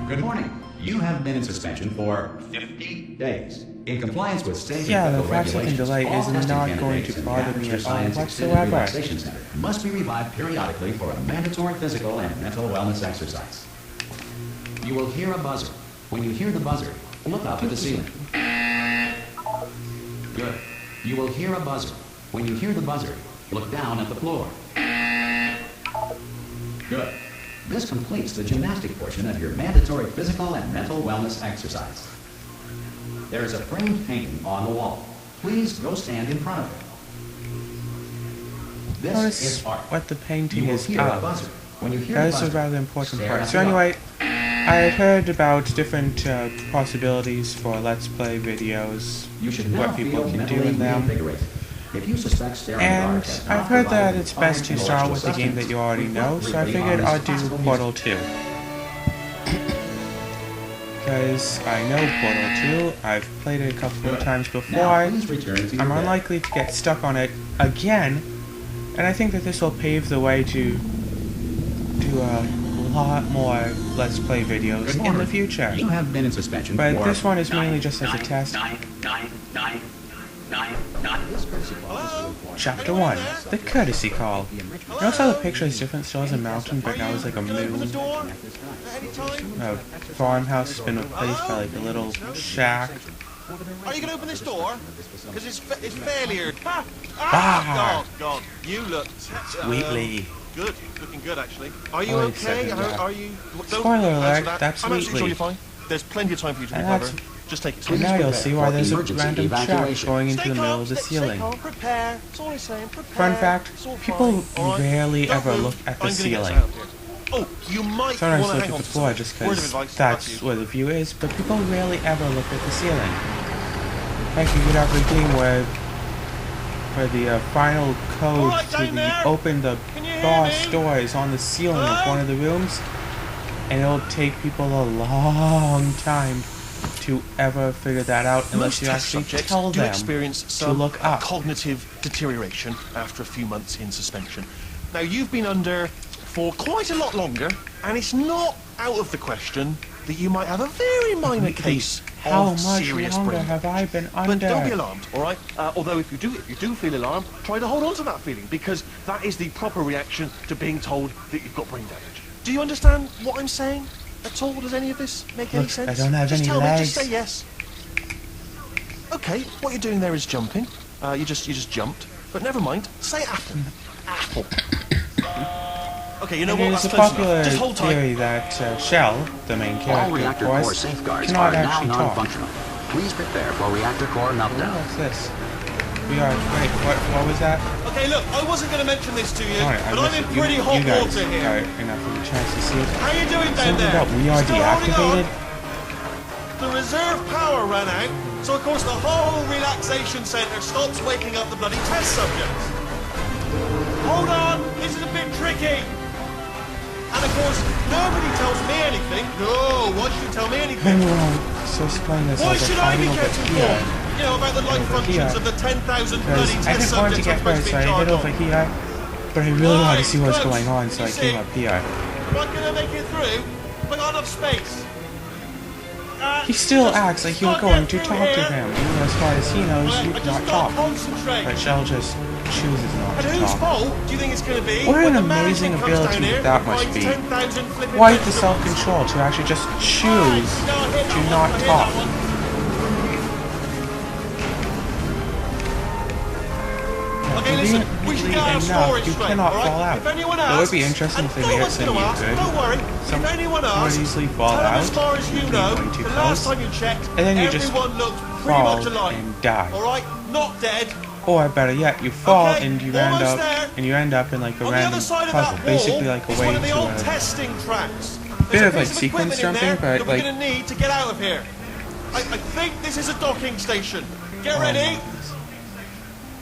Good morning. You have been in suspension for 50 days. In compliance with state Yeah, and the federal 5-second regulations, delay all is testing not going candidates to in the bother me Aperture at all Science Extended whatsoever. Relaxation Center must be revived periodically for a mandatory physical and mental wellness exercise. You will hear a buzzer. When you hear the buzzer, look up at the ceiling. Good. You will hear a buzzer. When you hear the buzzer, look down at the floor. Good. This completes the gymnastic portion of your mandatory physical and mental wellness exercise. There is a framed painting on the wall. Please go stand in front of it. This Notice is art. what the painting You will is hear a of. buzzer. When you hear That the is a buzzer, rather important stare part. at So the art. anyway, I had heard about different possibilities for Let's Play videos, You should now what people feel can do mentally in them. reinvigorated. If you suspect staring at And art has not I've heard that provided it's best to fine start with intellectual a game that you already sustenance, know, so I reflect figured briefly on I'd this do classical Portal music. 2. Because I know Portal 2, I've played it a couple of times before, Now, please return to your I'm bed. unlikely to get stuck on it again, and I think that this will pave the way to do a lot more Let's Play videos Good in morning. the future. You have been in suspension But for... this one is mainly just as a test. This courtesy call is to inform- Chapter 1, the courtesy call. Notice how the picture is different, still has a mountain, but now it's like a moon. A farmhouse has been replaced by like a little shack. Are you going to open this door? Because it's fairly urgent. Ah! Oh, God. You look... Wheatley. Good. Looking good, actually. Are you Wait a okay? second, yeah. Are you... Spoiler answer alert, that. that's I'm absolutely sure Wheatley. you're fine. There's plenty of time for you to And recover. that's- Just take it And slow. now you'll prepare see why for there's a emergency random shack evacuation. going into Stay the calm, middle of the stay ceiling. calm, prepare. That's all I'm saying. Prepare. Fun fact, It's all people fine, all right? rarely Don't ever move. look at the I'm gonna get us ceiling. out of here. Oh, you might Sometimes want to look hang at on the to floor something. just Word of because advice, that's you. where the view is, but people rarely ever look at the ceiling. Like you could have a game where the final code Alright, to down there? open the Can you hear boss me? door is on the ceiling of Hello? one of the rooms, and it'll take people a long time to ever figure that out unless Most you test actually subjects tell do them experience to some look up. cognitive deterioration after a few months in suspension. Now, you've been under for quite a lot longer, and it's not out of the question that you might have a very minor case How of much serious longer brain have damage. I been But under? don't be alarmed, all right? Although if you do feel alarmed, try to hold on to that feeling, because that is the proper reaction to being told that you've got brain damage. Do you understand what I'm saying at all? Does any of this make any Look, sense? I don't have just any tell me, legs. just say yes. Okay, what you're doing there is jumping. You just jumped. But never mind. Say apple. Apple. Okay, you know what? There's That's a close popular enough. Just hold tight. theory that Shell, the main All character, of reactor core course, safeguards cannot are now actually talk. non-functional. Please prepare for reactor core Oh, meltdown. what's this? We are. Wait, what was that? Okay, look, I wasn't going to mention this to you, Alright, but I'm in pretty hot you guys water here. got enough of a chance to see it. How you doing down Something there? about we are Still holding on? deactivated. The reserve power ran out, so of course the whole relaxation centre stops waking up the bloody test subjects. Hold on, this is a bit tricky. And of course, nobody tells me anything. No, why should you tell me anything? Maybe when I so explain this, Why as should a I be final kept bit informed? here. You know, about the life Over functions here. of the 10,000 Because bloody I test didn't want to subjects get I'm hurt, supposed to so be I in hid charge over of. here. But I really wanted to Right, see what's good. going on, so I You came see. up here. Am I going to make it through? Have I got enough space? He still Just acts like you were can't going get to through talk to here. him, even as far as he knows I you just cannot can't talk. concentrate. But Shell just chooses not And to whose talk. fault do you think it's going to be What when an the amazing management comes ability down here that and must finds be. 10,000 flipping Quite the vegetables? self-control to actually just Right, choose no, I hit to that not one, I hit talk. that one. Okay, listen, we should get our stories You straight, cannot all right? fall out. If anyone It asks, would be interesting and if they no made it one's so gonna you ask, could. don't worry. Some if anyone would asks, easily fall tell them out, as far as you being know, going too the last close, time you checked, and then you just everyone looked pretty fall much alive. and die. All right, not dead. Or better yet, you fall Okay, and you almost there. end up in like a On the random other side of puzzle, that basically wall like a is way one of the to old testing tracks. bit There's a of, like, piece sequence equipment in jumping, there but, that we're like- going to need to get out of here. I think this is a docking station. Get Oh ready.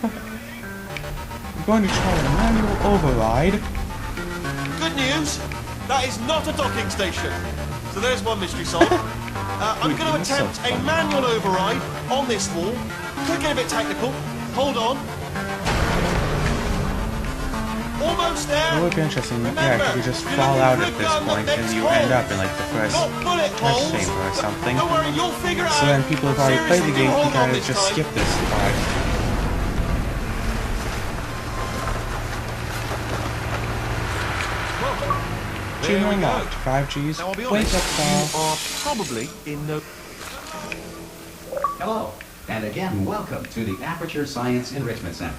I'm going to try a manual override. Good news, that is not a docking station. So there's one mystery solved. I'm going to That's so attempt a fun. manual override on this wall. Could get a bit technical. Hold on. Almost It there. would be interesting, yeah, if you could just fall out at this point and you end up in like the first Got bullet test holes. chamber or something. Don't worry, you'll figure it So out. then people who've already played the Seriously, game can hold on kind of this just time. skip this part. There we Achievement go. unlocked. 5Gs. Now I'll be Wake honest, up you call. are probably in no... Hello, and again, welcome to the Aperture Science Enrichment Center.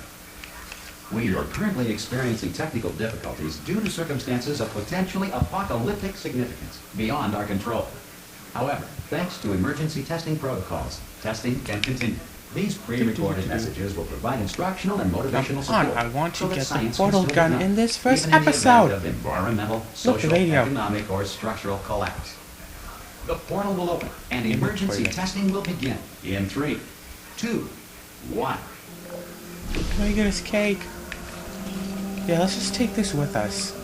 We are currently experiencing technical difficulties due to circumstances of potentially apocalyptic significance beyond our control. However, thanks to emergency testing protocols, testing can continue. These pre-recorded messages will provide instructional and motivational Come on, support. I want to so that get the science portal can still gun be done, in this first even in the event episode. of environmental, Look, the social, radio. economic, or structural collapse. The portal will open, and emergency testing will begin in 3, 2, 1. Can we get us cake? Yeah, let's just take this with us.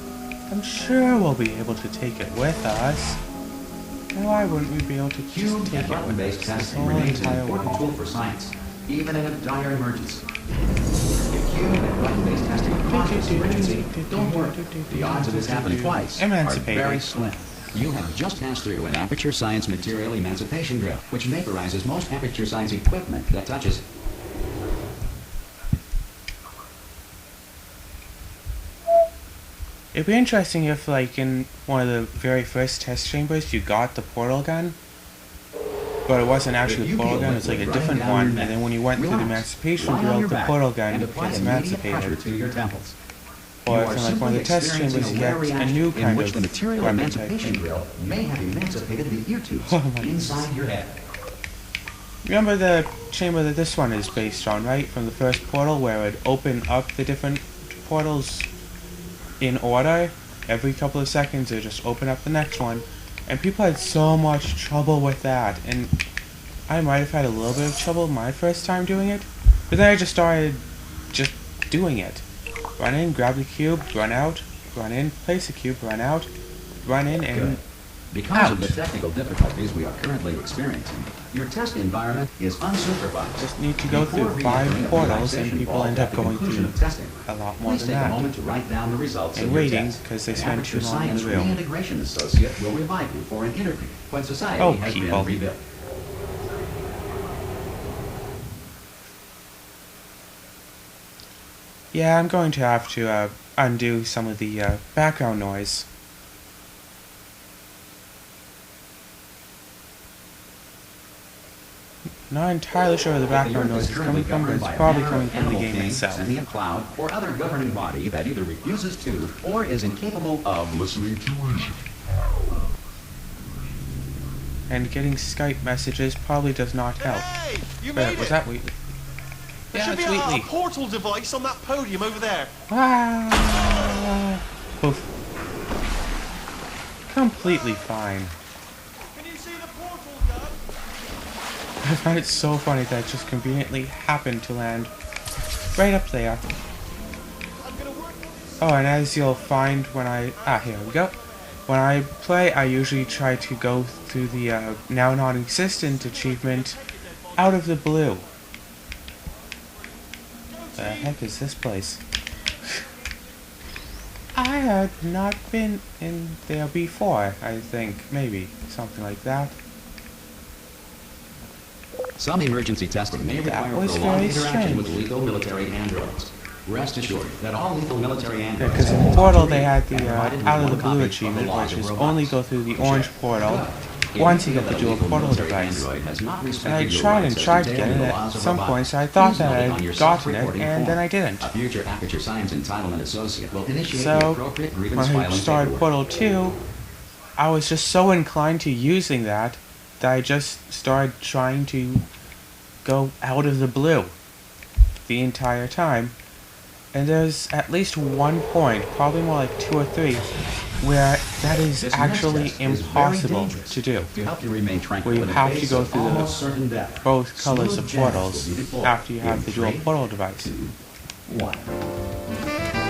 I'm sure we'll be able to take it with us. And why wouldn't we be able to Cube just take and it with button-based us? testing The whole remains an entire important way. tool for science, even in a dire emergency. If cube and button-based testing causes emergency, don't worry. The odds of this happening twice are Emancipated. very slim. You have just passed through an Aperture Science Material Emancipation Drill, which vaporizes most Aperture Science equipment that touches it. It'd be interesting if, like, in one of the very first test chambers, you got the portal gun, but it wasn't actually If the you portal feel gun, it's like a liquid different running down one, your and neck, then when you went through the relax. emancipation Lie on drill, your the back portal gun and apply gets immediate pressure emancipated. to your temples. Or You if are in, like, one of the simply test chambers, experiencing you a get a reaction new in kind which of the material weapon type. emancipation drill may have emancipated the ear tubes Oh my inside your head. Remember the chamber that this one is based on, right? From the first portal, where it would open up the different portals in order. Every couple of seconds, it would just open up the next one. And people had so much trouble with that. And I might have had a little bit of trouble my first time doing it. But then I just started just doing it. Run in, grab the cube, run out, run in, place the cube, run out, run in, and Good. Because of out. the technical difficulties we are currently experiencing, your test environment is unsupervised. Just need to go Before through re-entering 5 a portals, relaxation and people vault end at up the going conclusion through of testing. a lot more Please than take a that. moment to write down the results And of your waiting, test. 'cause they An spend Aperture too long in Science the room. Reintegration Associate will revive you for an interview when society Oh, has people. been rebuilt. Yeah, I'm going to have to undo some of the background noise. Not entirely sure where the The background Earth noise is is currently coming from, but governed it's by a probably matter coming of from the animal game king, itself. sentient cloud, or other governing body that either refuses to or is incapable of listening to reason. And getting Skype messages probably does not help. Hey, you Wait, made was it. that Wheatley? There Yeah, should it's be a Wheatley. portal device on that podium over there. Ah! Poof. Completely fine. Can you see the portal gun? I find it so funny that it just conveniently happened to land right up there. I'm gonna work on this. Oh, and as you'll find when here we go. When I play, I usually try to go through the now non-existent achievement out of the blue. The heck is this place? I had not been in there before, I think. Maybe. Something like that. Some emergency testing may That require was prolonged very interaction strange. with lethal military androids. Rest assured that all lethal military androids... Because in have the been portal taught to they read had the and provided with out of one the copy blue of achievement, laws which of is robots. only go through the orange portal Good. once you If get the feel dual that a lethal portal military device. android has not And respected I your tried rights and as tried to detailed get in it the at laws of some robotics, points. I thought please that note I on had your gotten it, self-reporting and then form. I didn't. A future Aperture Science Entitlement Associate will initiate the So, appropriate when grievance I filing started paperwork. Portal 2, I was just so inclined to using that I just started trying to go out of the blue the entire time. And there's at least one point, probably more like 2 or 3, where that is This next actually test is very impossible dangerous. to do. To help you remain tranquil Where you in the have to face go of through the almost certain death. Both colors Smooth of jazz portals will be deployed after you have in the dual 3, portal device. 2, 1.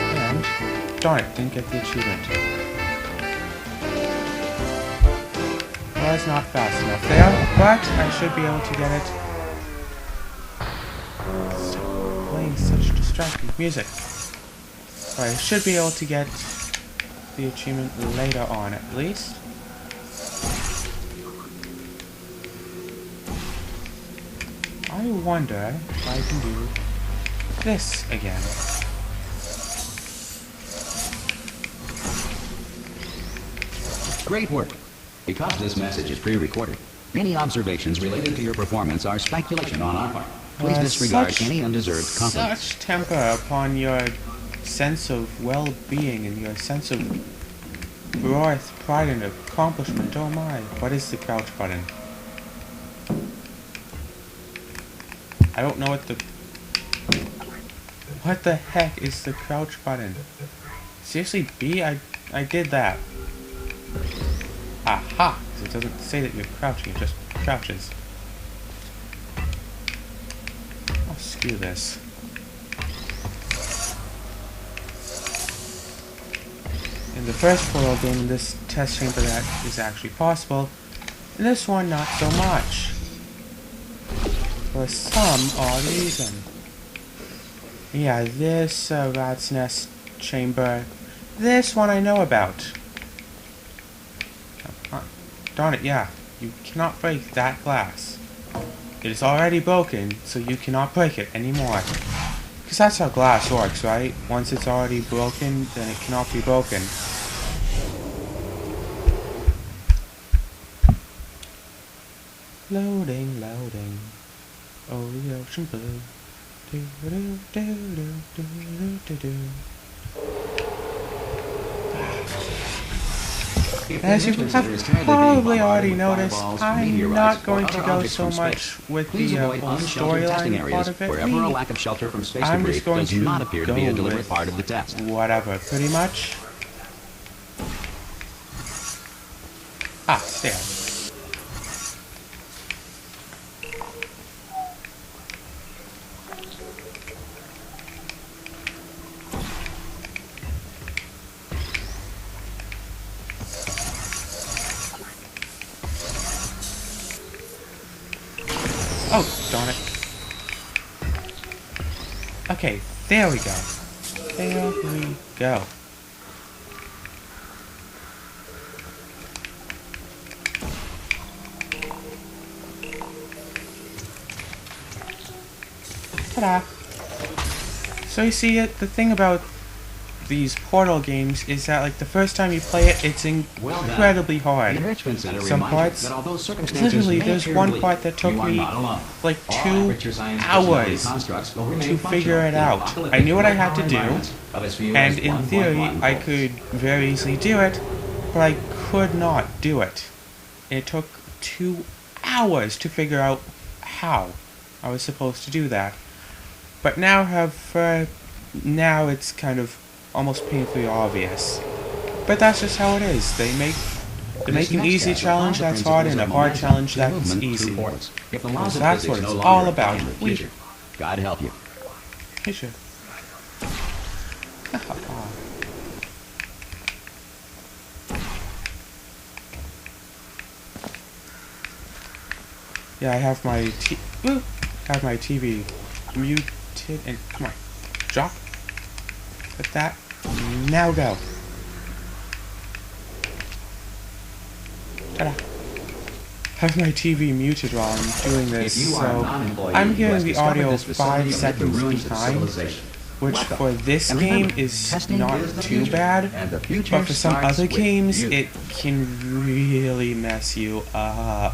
And, darn it, didn't get the achievement. Well, it's not fast enough there, but I should be able to get it. Stop playing such distracting music. I should be able to get the achievement later on, at least. I wonder if I can do this again. Great work. Because this message is pre-recorded, any observations related to your performance are speculation on our part. Please disregard any undeserved compliments. Such temper upon your sense of well-being and your sense of worth, pride, and accomplishment. Oh my. What is the crouch button? I don't know what the... What the heck is the crouch button? Seriously, B? I did that. Aha! 'Cause it doesn't say that you're crouching, it just crouches. Oh, screw this. In the first Portal game, this test chamber that is actually possible. In this one, not so much. For some odd reason. Yeah, this rat's nest chamber. This one I know about. Darn it, yeah. You cannot break that glass. It is already broken, so you cannot break it anymore. Because that's how glass works, right? Once it's already broken, then it cannot be broken. Loading, loading. Oh, the ocean blue. Do do do do do do do. As you have probably already noticed, I'm not going to go so much with the whole storyline part of it. Wherever a lack of shelter from space I'm debris just going does to not appear to be a go deliberate with part of the test. whatever, pretty much. Ah, there. Oh, darn it. Okay, there we go. There we go. Ta-da! So you see, the thing about these Portal games is that, like, the first time you play it, it's incredibly hard. The Enrichment Center Some reminds parts, you that although circumstances literally, may there's appear one bleak, part that took you are me not alone. like All 2 Aperture Science personality hours constructs will remain to figure functional it in out. apocalyptic I knew what I had to power do, environments of as few and as in theory, 1.1 I volts. could very easily do it, but I could not do it. It took 2 hours to figure out how I was supposed to do that. But now now it's kind of almost painfully obvious. But that's just how it is. They make an easy challenge that's hard and a hard challenge that's easy. If the laws of That's physics what no it's longer all apply about. in the future, God help you. Hey, sure. Yeah, I have my TV muted and come on, drop. Like that. Now go. Ta-da. Have my TV muted while I'm doing this, If you are so a non-employee I'm who hearing has the discovered audio this facility 5 amid the seconds ruins of behind, civilization, which welcome. for this And game remember, is testing not is the too future, bad, and the future but for some starts other with games you. it can really mess you up.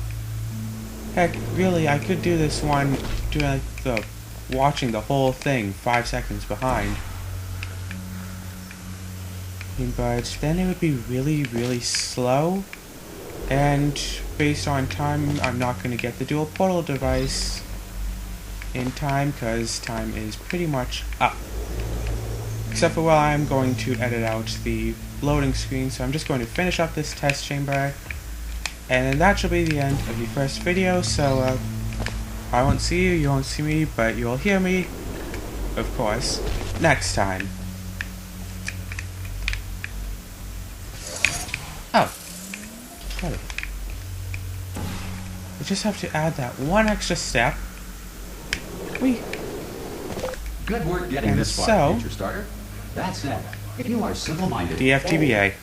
Heck, really, I could do this one doing like watching the whole thing 5 seconds behind. But then it would be really, really slow, and based on time, I'm not going to get the dual portal device in time, because time is pretty much up. Except for, well, I'm going to edit out the loading screen, so I'm just going to finish up this test chamber, and then that shall be the end of the first video, so, I won't see you, you won't see me, but you'll hear me, of course, next time. Oh. Got it. We just have to add that one extra step. Good work getting And this far, so- future starter. That said, if you are simple-minded... DFTBA.